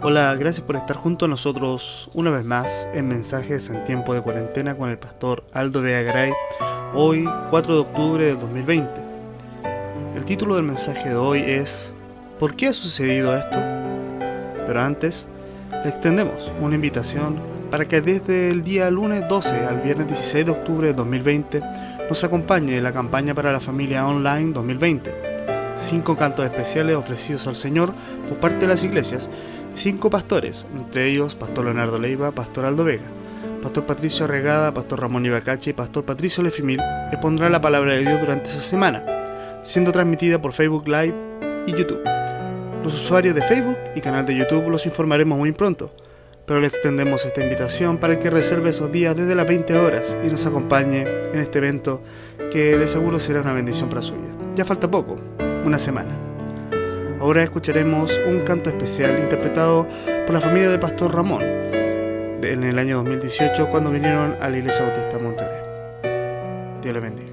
Hola, gracias por estar junto a nosotros una vez más en Mensajes en Tiempo de Cuarentena con el pastor Aldo Vega Garay, hoy 4 de octubre del 2020. El título del mensaje de hoy es ¿por qué ha sucedido esto? Pero antes, le extendemos una invitación para que desde el día lunes 12 al viernes 16 de octubre del 2020 nos acompañe en la campaña para la familia online 2020. 5 cantos especiales ofrecidos al Señor por parte de las iglesias y 5 pastores, entre ellos Pastor Leonardo Leiva, Pastor Aldo Vega, Pastor Patricio Arregada, Pastor Ramón Ibacache y Pastor Patricio Lefimil expondrán la palabra de Dios durante esa semana, siendo transmitida por Facebook Live y YouTube. Los usuarios de Facebook y canal de YouTube los informaremos muy pronto, pero le extendemos esta invitación para que reserve esos días desde las 20 horas y nos acompañe en este evento que de seguro será una bendición para su vida. Ya falta poco, una semana. Ahora escucharemos un canto especial interpretado por la familia del Pastor Ramón en el año 2018 cuando vinieron a la Iglesia Bautista Monterrey. Dios les bendiga.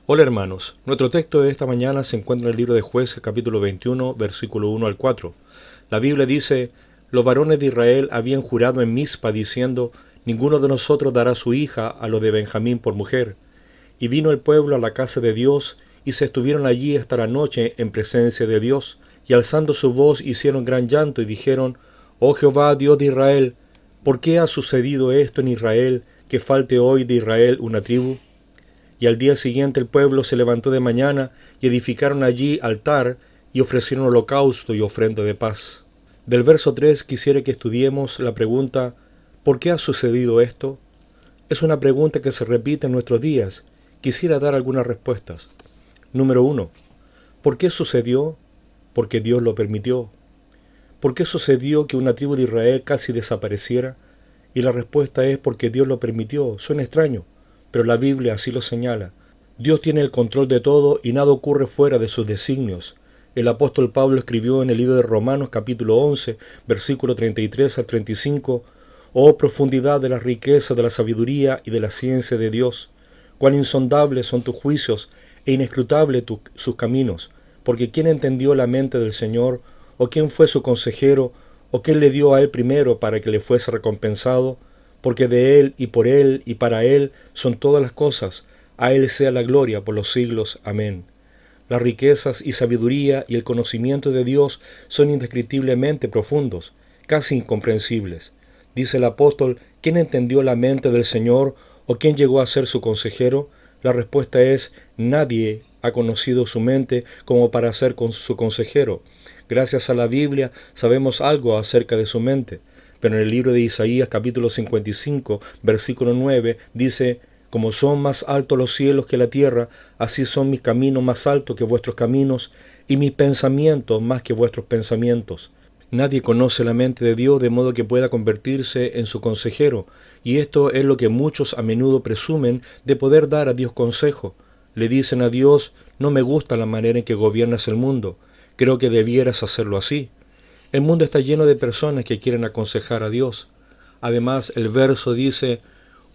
Hola hermanos, nuestro texto de esta mañana se encuentra en el libro de Jueces capítulo 21, versículo 1 al 4. La Biblia dice: los varones de Israel habían jurado en Mizpa diciendo: ninguno de nosotros dará su hija a los de Benjamín por mujer. Y vino el pueblo a la casa de Dios, y se estuvieron allí hasta la noche en presencia de Dios, y alzando su voz hicieron gran llanto y dijeron: oh Jehová, Dios de Israel, ¿por qué ha sucedido esto en Israel, que falte hoy de Israel una tribu? Y al día siguiente el pueblo se levantó de mañana y edificaron allí altar y ofrecieron holocausto y ofrenda de paz. Del verso 3 quisiera que estudiemos la pregunta ¿por qué ha sucedido esto? Es una pregunta que se repite en nuestros días. Quisiera dar algunas respuestas. Número 1. ¿Por qué sucedió? Porque Dios lo permitió. ¿Por qué sucedió que una tribu de Israel casi desapareciera? Y la respuesta es porque Dios lo permitió. Suena extraño, pero la Biblia así lo señala. Dios tiene el control de todo y nada ocurre fuera de sus designios. El apóstol Pablo escribió en el libro de Romanos capítulo 11, versículo 33 al 35, «Oh profundidad de la riqueza de la sabiduría y de la ciencia de Dios, cuán insondables son tus juicios e inescrutables sus caminos, Porque ¿quién entendió la mente del Señor? ¿O quién fue su consejero? ¿O quién le dio a él primero para que le fuese recompensado? Porque de él y para él son todas las cosas. A él sea la gloria por los siglos. Amén. Las riquezas y sabiduría y el conocimiento de Dios son indescriptiblemente profundos, casi incomprensibles. Dice el apóstol, ¿quién entendió la mente del Señor o quién llegó a ser su consejero? La respuesta es, nadie ha conocido su mente como para ser su consejero. Gracias a la Biblia sabemos algo acerca de su mente. Pero en el libro de Isaías capítulo 55, versículo 9, dice, como son más altos los cielos que la tierra, así son mis caminos más altos que vuestros caminos, y mis pensamientos más que vuestros pensamientos. Nadie conoce la mente de Dios de modo que pueda convertirse en su consejero, y esto es lo que muchos a menudo presumen de poder dar a Dios consejo. Le dicen a Dios, no me gusta la manera en que gobiernas el mundo, creo que debieras hacerlo así. El mundo está lleno de personas que quieren aconsejar a Dios. Además, el verso dice,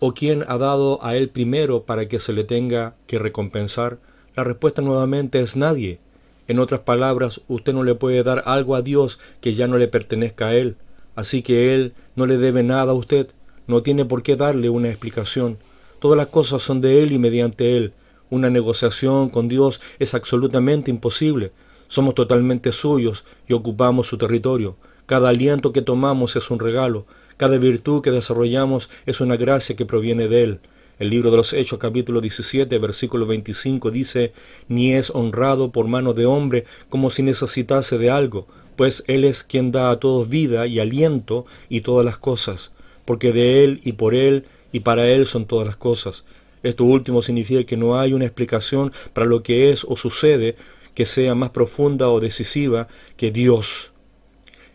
¿o quién ha dado a él primero para que se le tenga que recompensar? La respuesta nuevamente es nadie. En otras palabras, usted no le puede dar algo a Dios que ya no le pertenezca a él. Así que él no le debe nada a usted. No tiene por qué darle una explicación. Todas las cosas son de él y mediante él. Una negociación con Dios es absolutamente imposible. Somos totalmente suyos y ocupamos su territorio. Cada aliento que tomamos es un regalo. Cada virtud que desarrollamos es una gracia que proviene de él. El libro de los Hechos capítulo 17 versículo 25 dice, ni es honrado por mano de hombre como si necesitase de algo, pues él es quien da a todos vida y aliento y todas las cosas, porque de él y para él son todas las cosas. Esto último significa que no hay una explicación para lo que es o sucede que sea más profunda o decisiva que Dios.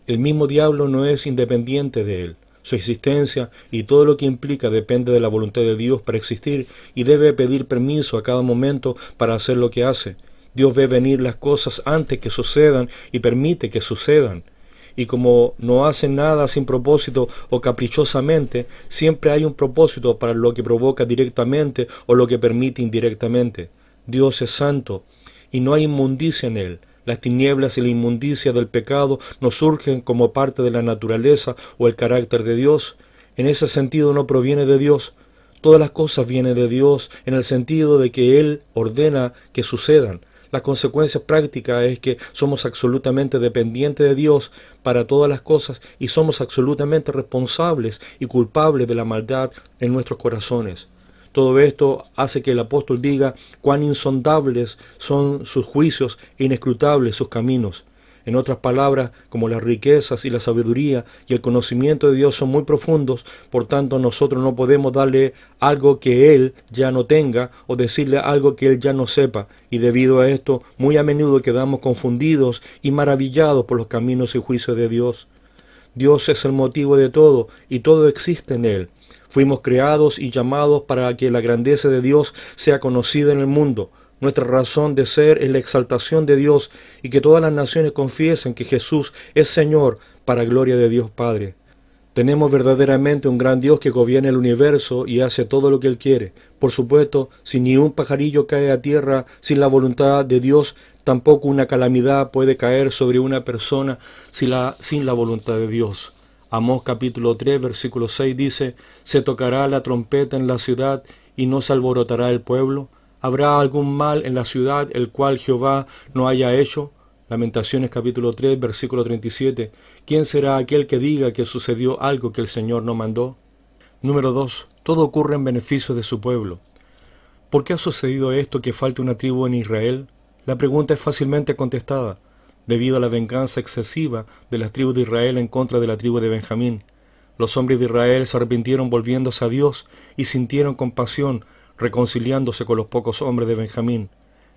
El mismo diablo no es independiente de él. Su existencia y todo lo que implica depende de la voluntad de Dios para existir y debe pedir permiso a cada momento para hacer lo que hace. Dios ve venir las cosas antes que sucedan y permite que sucedan. Y como no hace nada sin propósito o caprichosamente, siempre hay un propósito para lo que provoca directamente o lo que permite indirectamente. Dios es santo y no hay inmundicia en él. Las tinieblas y la inmundicia del pecado no surgen como parte de la naturaleza o el carácter de Dios. En ese sentido no proviene de Dios. Todas las cosas vienen de Dios en el sentido de que Él ordena que sucedan. La consecuencia práctica es que somos absolutamente dependientes de Dios para todas las cosas y somos absolutamente responsables y culpables de la maldad en nuestros corazones. Todo esto hace que el apóstol diga cuán insondables son sus juicios e inescrutables sus caminos. En otras palabras, como las riquezas y la sabiduría y el conocimiento de Dios son muy profundos, por tanto nosotros no podemos darle algo que Él ya no tenga o decirle algo que Él ya no sepa. Y debido a esto, muy a menudo quedamos confundidos y maravillados por los caminos y juicios de Dios. Dios es el motivo de todo y todo existe en Él. Fuimos creados y llamados para que la grandeza de Dios sea conocida en el mundo. Nuestra razón de ser es la exaltación de Dios y que todas las naciones confiesen que Jesús es Señor para gloria de Dios Padre. Tenemos verdaderamente un gran Dios que gobierna el universo y hace todo lo que Él quiere. Por supuesto, si ni un pajarillo cae a tierra sin la voluntad de Dios, tampoco una calamidad puede caer sobre una persona sin la voluntad de Dios. Amós capítulo 3 versículo 6 dice, «Se tocará la trompeta en la ciudad y no se alborotará el pueblo. ¿Habrá algún mal en la ciudad el cual Jehová no haya hecho?» Lamentaciones capítulo 3 versículo 37. ¿Quién será aquel que diga que sucedió algo que el Señor no mandó? Número 2. Todo ocurre en beneficio de su pueblo. ¿Por qué ha sucedido esto que falta una tribu en Israel? La pregunta es fácilmente contestada. Debido a la venganza excesiva de las tribus de Israel en contra de la tribu de Benjamín. Los hombres de Israel se arrepintieron volviéndose a Dios y sintieron compasión, reconciliándose con los pocos hombres de Benjamín.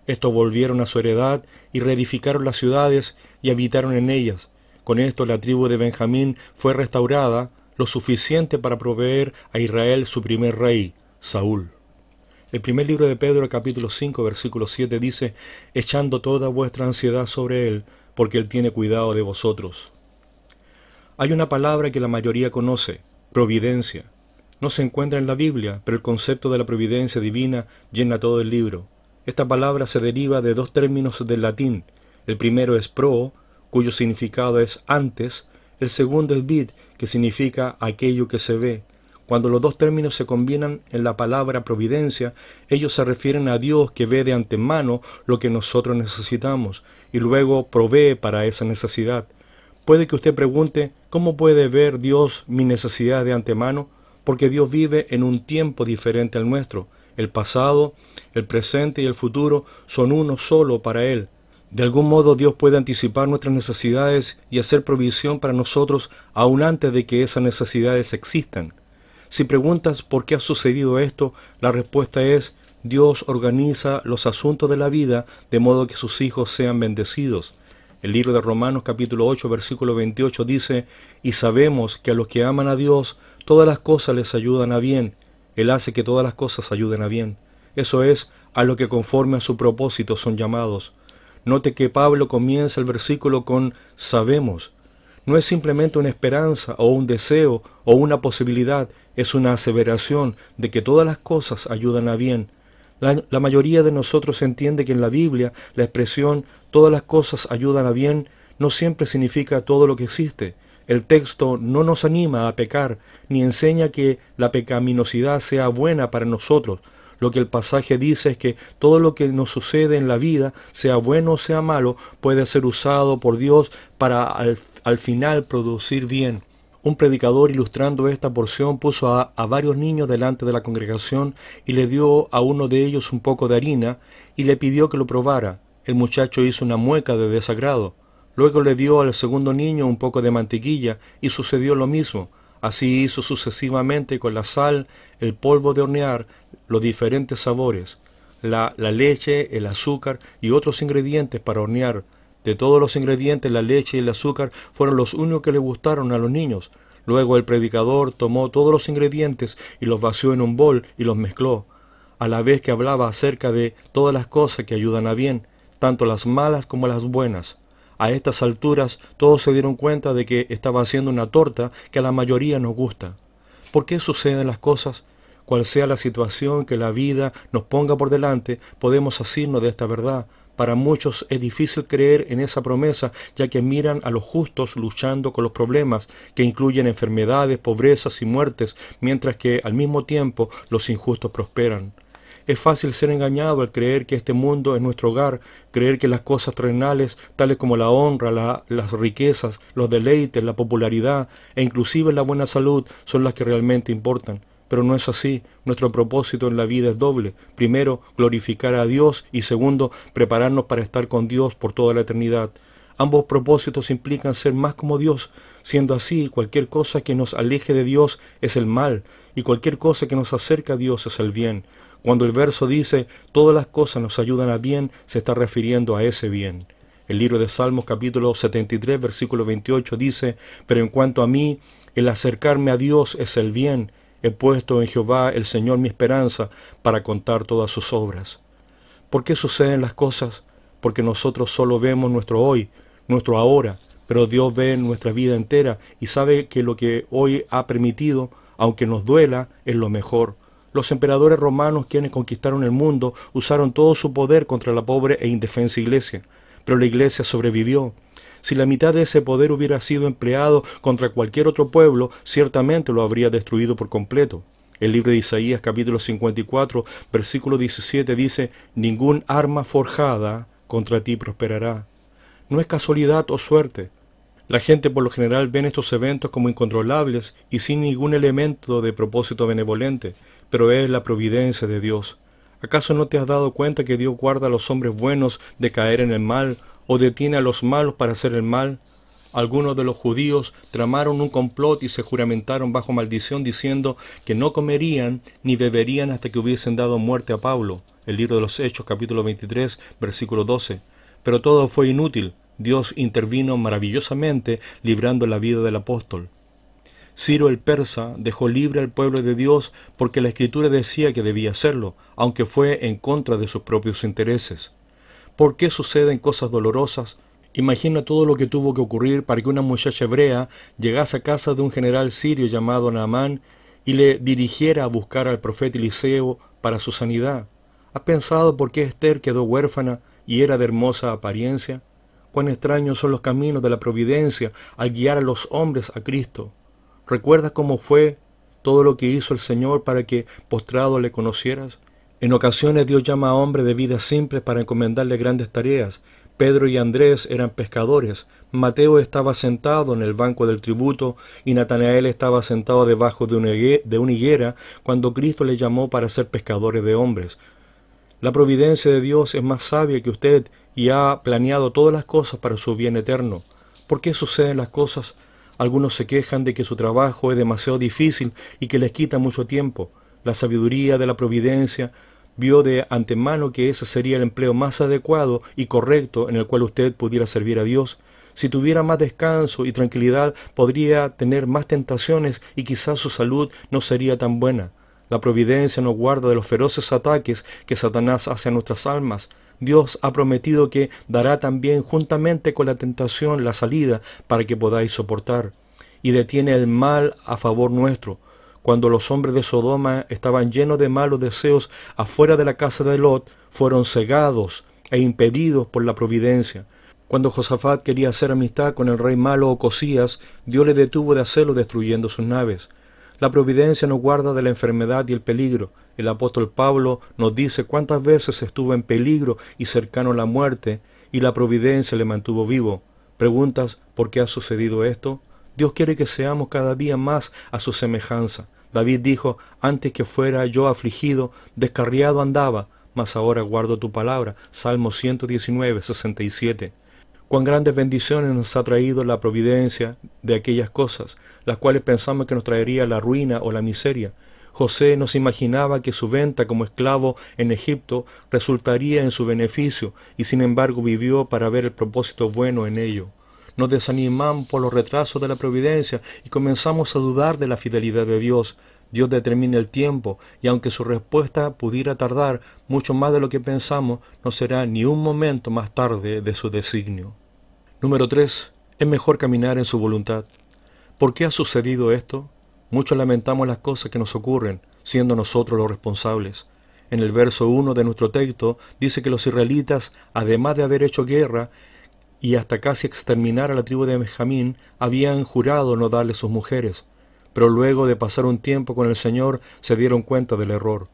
Estos volvieron a su heredad y reedificaron las ciudades y habitaron en ellas. Con esto la tribu de Benjamín fue restaurada lo suficiente para proveer a Israel su primer rey, Saúl. El primer libro de Pedro, capítulo 5, versículo 7 dice, «Echando toda vuestra ansiedad sobre Él, porque Él tiene cuidado de vosotros». Hay una palabra que la mayoría conoce, providencia. No se encuentra en la Biblia, pero el concepto de la providencia divina llena todo el libro. Esta palabra se deriva de dos términos del latín. El primero es pro, cuyo significado es antes. El segundo es vid, que significa aquello que se ve. Cuando los dos términos se combinan en la palabra providencia, ellos se refieren a Dios que ve de antemano lo que nosotros necesitamos y luego provee para esa necesidad. Puede que usted pregunte, ¿cómo puede ver Dios mi necesidad de antemano? Porque Dios vive en un tiempo diferente al nuestro. El pasado, el presente y el futuro son uno solo para Él. De algún modo Dios puede anticipar nuestras necesidades y hacer provisión para nosotros aún antes de que esas necesidades existan. Si preguntas por qué ha sucedido esto, la respuesta es: Dios organiza los asuntos de la vida de modo que sus hijos sean bendecidos. El libro de Romanos capítulo 8 versículo 28 dice: y sabemos que a los que aman a Dios todas las cosas les ayudan a bien. Él hace que todas las cosas ayuden a bien. Eso es, a los que conforme a su propósito son llamados. Note que Pablo comienza el versículo con sabemos. No es simplemente una esperanza o un deseo o una posibilidad, es una aseveración de que todas las cosas ayudan a bien. La mayoría de nosotros entiende que en la Biblia la expresión todas las cosas ayudan a bien no siempre significa todo lo que existe. El texto no nos anima a pecar, ni enseña que la pecaminosidad sea buena para nosotros. Lo que el pasaje dice es que todo lo que nos sucede en la vida, sea bueno o sea malo, puede ser usado por Dios para al final producir bien. Un predicador, ilustrando esta porción, puso a varios niños delante de la congregación y le dio a uno de ellos un poco de harina y le pidió que lo probara. El muchacho hizo una mueca de desagrado. Luego le dio al segundo niño un poco de mantequilla y sucedió lo mismo. Así hizo sucesivamente con la sal, el polvo de hornear, los diferentes sabores, la leche, el azúcar y otros ingredientes para hornear. De todos los ingredientes, la leche y el azúcar fueron los únicos que le gustaron a los niños. Luego el predicador tomó todos los ingredientes y los vació en un bol y los mezcló, a la vez que hablaba acerca de todas las cosas que ayudan a bien, tanto las malas como las buenas. A estas alturas todos se dieron cuenta de que estaba haciendo una torta que a la mayoría nos gusta. ¿Por qué suceden las cosas? Cual sea la situación que la vida nos ponga por delante, podemos asirnos de esta verdad. Para muchos es difícil creer en esa promesa, ya que miran a los justos luchando con los problemas, que incluyen enfermedades, pobrezas y muertes, mientras que al mismo tiempo los injustos prosperan. Es fácil ser engañado al creer que este mundo es nuestro hogar, creer que las cosas terrenales, tales como la honra, las riquezas, los deleites, la popularidad e inclusive la buena salud son las que realmente importan. Pero no es así. Nuestro propósito en la vida es doble. Primero, glorificar a Dios y segundo, prepararnos para estar con Dios por toda la eternidad. Ambos propósitos implican ser más como Dios. Siendo así, cualquier cosa que nos aleje de Dios es el mal y cualquier cosa que nos acerque a Dios es el bien. Cuando el verso dice, todas las cosas nos ayudan a bien, se está refiriendo a ese bien. El libro de Salmos capítulo 73, versículo 28 dice, pero en cuanto a mí, el acercarme a Dios es el bien. He puesto en Jehová el Señor mi esperanza para contar todas sus obras. ¿Por qué suceden las cosas? Porque nosotros solo vemos nuestro hoy, nuestro ahora, pero Dios ve nuestra vida entera y sabe que lo que hoy ha permitido, aunque nos duela, es lo mejor. Los emperadores romanos, quienes conquistaron el mundo, usaron todo su poder contra la pobre e indefensa iglesia, pero la iglesia sobrevivió. Si la mitad de ese poder hubiera sido empleado contra cualquier otro pueblo, ciertamente lo habría destruido por completo. El libro de Isaías capítulo 54, versículo 17 dice, ningún arma forjada contra ti prosperará. No es casualidad o suerte. La gente por lo general ven estos eventos como incontrolables y sin ningún elemento de propósito benevolente, pero es la providencia de Dios. ¿Acaso no te has dado cuenta que Dios guarda a los hombres buenos de caer en el mal o detiene a los malos para hacer el mal? Algunos de los judíos tramaron un complot y se juramentaron bajo maldición diciendo que no comerían ni beberían hasta que hubiesen dado muerte a Pablo. El libro de los Hechos capítulo 23 versículo 12. Pero todo fue inútil. Dios intervino maravillosamente librando la vida del apóstol. Ciro el persa dejó libre al pueblo de Dios porque la Escritura decía que debía hacerlo, aunque fue en contra de sus propios intereses. ¿Por qué suceden cosas dolorosas? Imagina todo lo que tuvo que ocurrir para que una muchacha hebrea llegase a casa de un general sirio llamado Naamán y le dirigiera a buscar al profeta Eliseo para su sanidad. ¿Has pensado por qué Esther quedó huérfana y era de hermosa apariencia? Cuán extraños son los caminos de la providencia al guiar a los hombres a Cristo. ¿Recuerdas cómo fue todo lo que hizo el Señor para que postrado le conocieras? En ocasiones Dios llama a hombres de vida simple para encomendarle grandes tareas. Pedro y Andrés eran pescadores, Mateo estaba sentado en el banco del tributo y Natanael estaba sentado debajo de una higuera cuando Cristo le llamó para ser pescadores de hombres. La providencia de Dios es más sabia que usted y ha planeado todas las cosas para su bien eterno. ¿Por qué suceden las cosas? Algunos se quejan de que su trabajo es demasiado difícil y que les quita mucho tiempo. La sabiduría de la providencia vio de antemano que ese sería el empleo más adecuado y correcto en el cual usted pudiera servir a Dios. Si tuviera más descanso y tranquilidad, podría tener más tentaciones y quizás su salud no sería tan buena. La providencia nos guarda de los feroces ataques que Satanás hace a nuestras almas. Dios ha prometido que dará también juntamente con la tentación la salida para que podáis soportar. Y detiene el mal a favor nuestro. Cuando los hombres de Sodoma estaban llenos de malos deseos afuera de la casa de Lot, fueron cegados e impedidos por la providencia. Cuando Josafat quería hacer amistad con el rey malo Ocosías, Dios le detuvo de hacerlo destruyendo sus naves. La providencia nos guarda de la enfermedad y el peligro. El apóstol Pablo nos dice cuántas veces estuvo en peligro y cercano a la muerte, y la providencia le mantuvo vivo. ¿Preguntas por qué ha sucedido esto? Dios quiere que seamos cada día más a su semejanza. David dijo, antes que fuera yo afligido, descarriado andaba, mas ahora guardo tu palabra. Salmo 119, 67. Cuán grandes bendiciones nos ha traído la providencia de aquellas cosas, las cuales pensamos que nos traería la ruina o la miseria. José no se imaginaba que su venta como esclavo en Egipto resultaría en su beneficio, y sin embargo vivió para ver el propósito bueno en ello. Nos desanimamos por los retrasos de la providencia y comenzamos a dudar de la fidelidad de Dios. Dios determina el tiempo, y aunque su respuesta pudiera tardar mucho más de lo que pensamos, no será ni un momento más tarde de su designio. Número 3. Es mejor caminar en su voluntad. ¿Por qué ha sucedido esto? Muchos lamentamos las cosas que nos ocurren, siendo nosotros los responsables. En el verso 1 de nuestro texto dice que los israelitas, además de haber hecho guerra, y hasta casi exterminar a la tribu de Benjamín, habían jurado no darle sus mujeres, pero luego de pasar un tiempo con el Señor se dieron cuenta del error.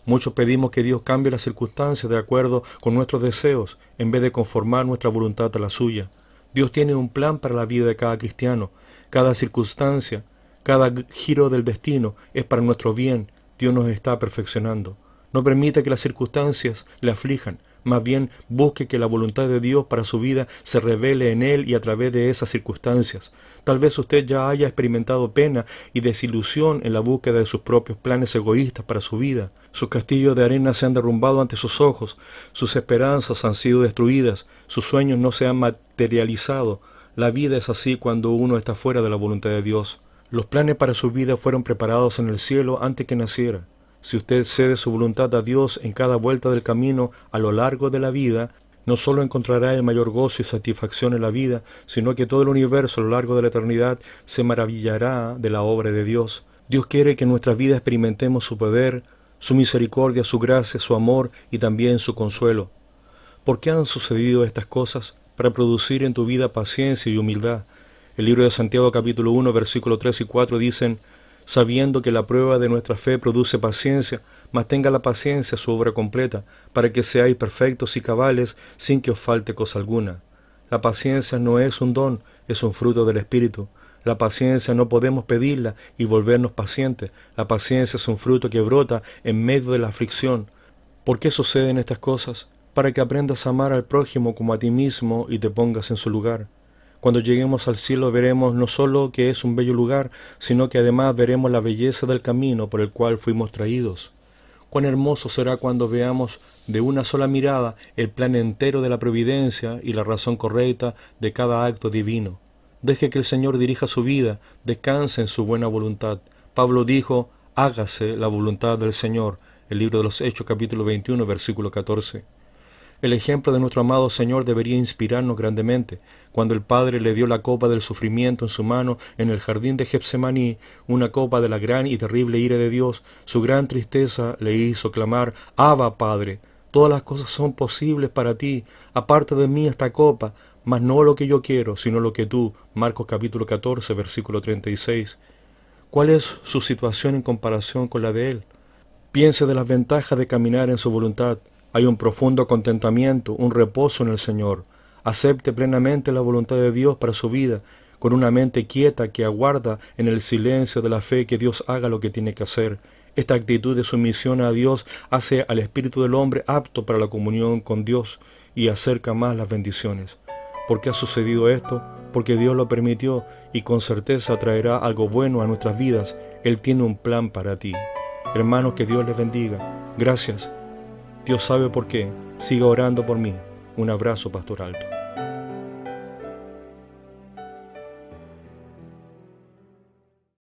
Muchos pedimos que Dios cambie las circunstancias de acuerdo con nuestros deseos, en vez de conformar nuestra voluntad a la suya. Dios tiene un plan para la vida de cada cristiano. Cada circunstancia, cada giro del destino es para nuestro bien. Dios nos está perfeccionando. No permita que las circunstancias le aflijan. Más bien, busque que la voluntad de Dios para su vida se revele en él y a través de esas circunstancias. Tal vez usted ya haya experimentado pena y desilusión en la búsqueda de sus propios planes egoístas para su vida. Sus castillos de arena se han derrumbado ante sus ojos, sus esperanzas han sido destruidas, sus sueños no se han materializado. La vida es así cuando uno está fuera de la voluntad de Dios. Los planes para su vida fueron preparados en el cielo antes que naciera. Si usted cede su voluntad a Dios en cada vuelta del camino a lo largo de la vida, no solo encontrará el mayor gozo y satisfacción en la vida, sino que todo el universo a lo largo de la eternidad se maravillará de la obra de Dios. Dios quiere que en nuestra vida experimentemos su poder, su misericordia, su gracia, su amor y también su consuelo. ¿Por qué han sucedido estas cosas? Para producir en tu vida paciencia y humildad. El libro de Santiago capítulo 1, versículos 3 y 4 dicen, sabiendo que la prueba de nuestra fe produce paciencia, mas tenga la paciencia su obra completa, para que seáis perfectos y cabales, sin que os falte cosa alguna. La paciencia no es un don, es un fruto del Espíritu. La paciencia no podemos pedirla y volvernos pacientes. La paciencia es un fruto que brota en medio de la aflicción. ¿Por qué suceden estas cosas? Para que aprendas a amar al prójimo como a ti mismo y te pongas en su lugar. Cuando lleguemos al cielo veremos no solo que es un bello lugar, sino que además veremos la belleza del camino por el cual fuimos traídos. Cuán hermoso será cuando veamos de una sola mirada el plan entero de la providencia y la razón correcta de cada acto divino. Deje que el Señor dirija su vida, descanse en su buena voluntad. Pablo dijo, hágase la voluntad del Señor. El libro de los Hechos capítulo 21, versículo 14. El ejemplo de nuestro amado Señor debería inspirarnos grandemente. Cuando el Padre le dio la copa del sufrimiento en su mano en el jardín de Getsemaní, una copa de la gran y terrible ira de Dios, su gran tristeza le hizo clamar, Abba, Padre, Todas las cosas son posibles para ti. Aparte de mí esta copa, mas no lo que yo quiero, sino lo que tú. Marcos capítulo 14, versículo 36. ¿Cuál es su situación en comparación con la de él? Piense de las ventajas de caminar en su voluntad. Hay un profundo contentamiento, un reposo en el Señor. Acepte plenamente la voluntad de Dios para su vida, con una mente quieta que aguarda en el silencio de la fe que Dios haga lo que tiene que hacer. Esta actitud de sumisión a Dios hace al espíritu del hombre apto para la comunión con Dios y acerca más las bendiciones. ¿Por qué ha sucedido esto? Porque Dios lo permitió y con certeza traerá algo bueno a nuestras vidas. Él tiene un plan para ti. Hermanos, que Dios les bendiga. Gracias. Dios sabe por qué. Siga orando por mí. Un abrazo, Pastor Alto.